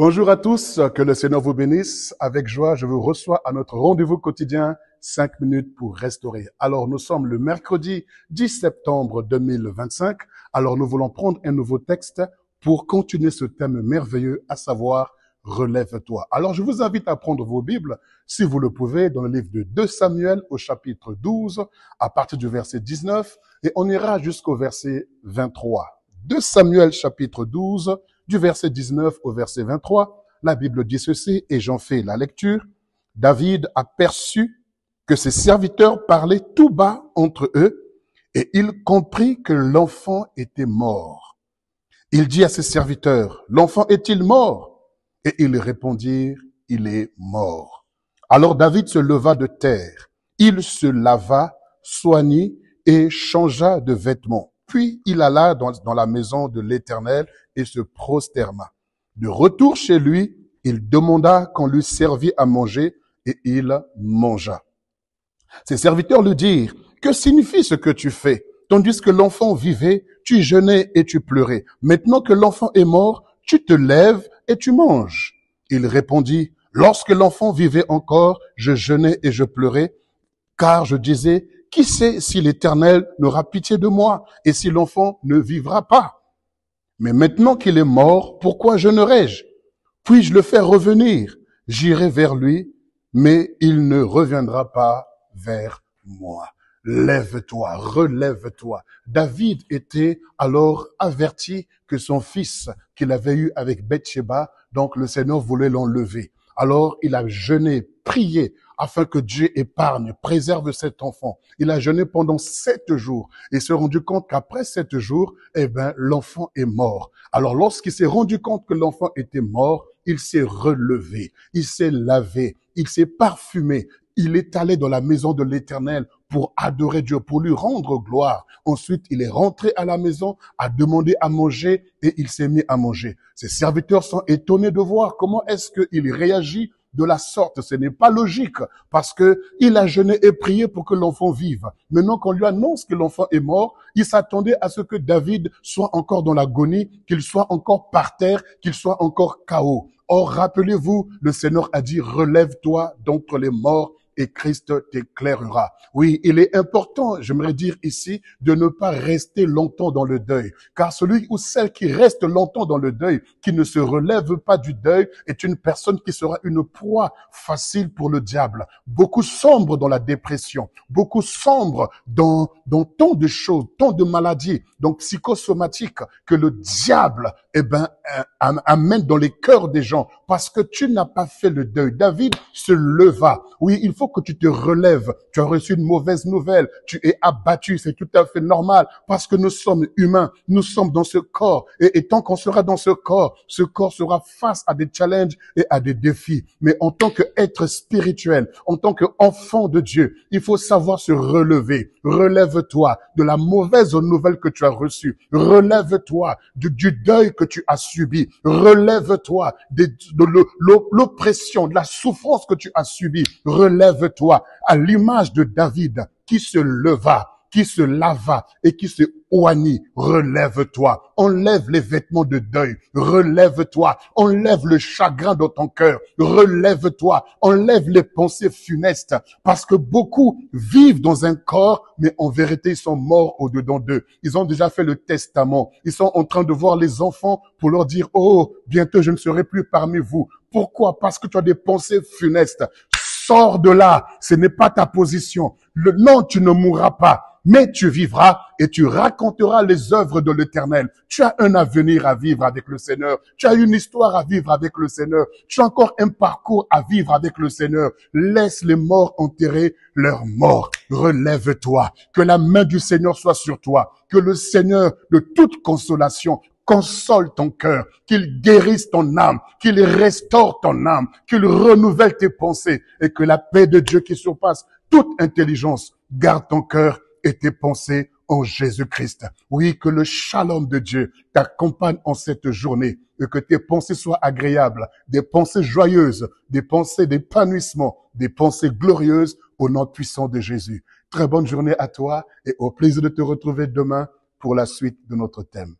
Bonjour à tous, que le Seigneur vous bénisse. Avec joie, je vous reçois à notre rendez-vous quotidien, 5 minutes pour restaurer. Alors, nous sommes le mercredi 10 septembre 2025. Alors, nous voulons prendre un nouveau texte pour continuer ce thème merveilleux, à savoir, relève-toi. Alors, je vous invite à prendre vos Bibles, si vous le pouvez, dans le livre de 2 Samuel au chapitre 12, à partir du verset 19, et on ira jusqu'au verset 23. 2 Samuel chapitre 12, du verset 19 au verset 23, la Bible dit ceci, et j'en fais la lecture. David aperçut que ses serviteurs parlaient tout bas entre eux, et il comprit que l'enfant était mort. Il dit à ses serviteurs, l'enfant est-il mort? Et ils répondirent, il est mort. Alors David se leva de terre, il se lava, soignit et changea de vêtements. Puis il alla dans la maison de l'Éternel et se prosterna. De retour chez lui, il demanda qu'on lui servît à manger et il mangea. Ses serviteurs lui dirent, que signifie ce que tu fais? Tandis que l'enfant vivait, tu jeûnais et tu pleurais. Maintenant que l'enfant est mort, tu te lèves et tu manges. Il répondit, lorsque l'enfant vivait encore, je jeûnais et je pleurais, car je disais, qui sait si l'Éternel n'aura pitié de moi et si l'enfant ne vivra pas? Mais maintenant qu'il est mort, pourquoi jeûnerai-je? Puis-je le faire revenir? J'irai vers lui, mais il ne reviendra pas vers moi. Lève-toi, relève-toi. David était alors averti que son fils qu'il avait eu avec Bathsheba, donc le Seigneur voulait l'enlever. Alors il a jeûné, prié, afin que Dieu épargne, préserve cet enfant. Il a jeûné pendant 7 jours et s'est rendu compte qu'après 7 jours, l'enfant est mort. Alors lorsqu'il s'est rendu compte que l'enfant était mort, il s'est relevé, il s'est lavé, il s'est parfumé. Il est allé dans la maison de l'Éternel pour adorer Dieu, pour lui rendre gloire. Ensuite, il est rentré à la maison, a demandé à manger et il s'est mis à manger. Ses serviteurs sont étonnés de voir comment est-ce qu'il réagit de la sorte. Ce n'est pas logique parce que il a jeûné et prié pour que l'enfant vive. Maintenant qu'on lui annonce que l'enfant est mort, il s'attendait à ce que David soit encore dans l'agonie, qu'il soit encore par terre, qu'il soit encore KO. Or, rappelez-vous, le Seigneur a dit, relève-toi d'entre les morts et Christ t'éclairera. Oui, il est important, j'aimerais dire ici, de ne pas rester longtemps dans le deuil. Car celui ou celle qui reste longtemps dans le deuil, qui ne se relève pas du deuil, est une personne qui sera une proie facile pour le diable. Beaucoup sombrent dans la dépression. Beaucoup sombrent dans tant de choses, tant de maladies, donc psychosomatiques, que le diable, amène dans les cœurs des gens. Parce que tu n'as pas fait le deuil. David se leva. Oui, il faut que tu te relèves. Tu as reçu une mauvaise nouvelle. Tu es abattu. C'est tout à fait normal parce que nous sommes humains. Nous sommes dans ce corps. Et tant qu'on sera dans ce corps sera face à des challenges et à des défis. Mais en tant qu'être spirituel, en tant qu'enfant de Dieu, il faut savoir se relever. Relève-toi de la mauvaise nouvelle que tu as reçue. Relève-toi du deuil que tu as subi. Relève-toi de l'oppression, de la souffrance que tu as subie. Relève-toi à l'image de David qui se leva, qui se lava et qui se oignit. Relève-toi. Enlève les vêtements de deuil. Relève-toi. Enlève le chagrin dans ton cœur. Relève-toi. Enlève les pensées funestes. Parce que beaucoup vivent dans un corps, mais en vérité, ils sont morts au-dedans d'eux. Ils ont déjà fait le testament. Ils sont en train de voir les enfants pour leur dire, oh, bientôt je ne serai plus parmi vous. Pourquoi? Parce que tu as des pensées funestes. Sors de là. Ce n'est pas ta position. Non, tu ne mourras pas. Mais tu vivras et tu raconteras les œuvres de l'Éternel. Tu as un avenir à vivre avec le Seigneur. Tu as une histoire à vivre avec le Seigneur. Tu as encore un parcours à vivre avec le Seigneur. Laisse les morts enterrer leurs morts. Relève-toi. Que la main du Seigneur soit sur toi. Que le Seigneur de toute consolation console ton cœur, qu'il guérisse ton âme, qu'il restaure ton âme, qu'il renouvelle tes pensées et que la paix de Dieu qui surpasse toute intelligence garde ton cœur et tes pensées en Jésus-Christ. Oui, que le shalom de Dieu t'accompagne en cette journée et que tes pensées soient agréables, des pensées joyeuses, des pensées d'épanouissement, des pensées glorieuses au nom puissant de Jésus. Très bonne journée à toi et au plaisir de te retrouver demain pour la suite de notre thème.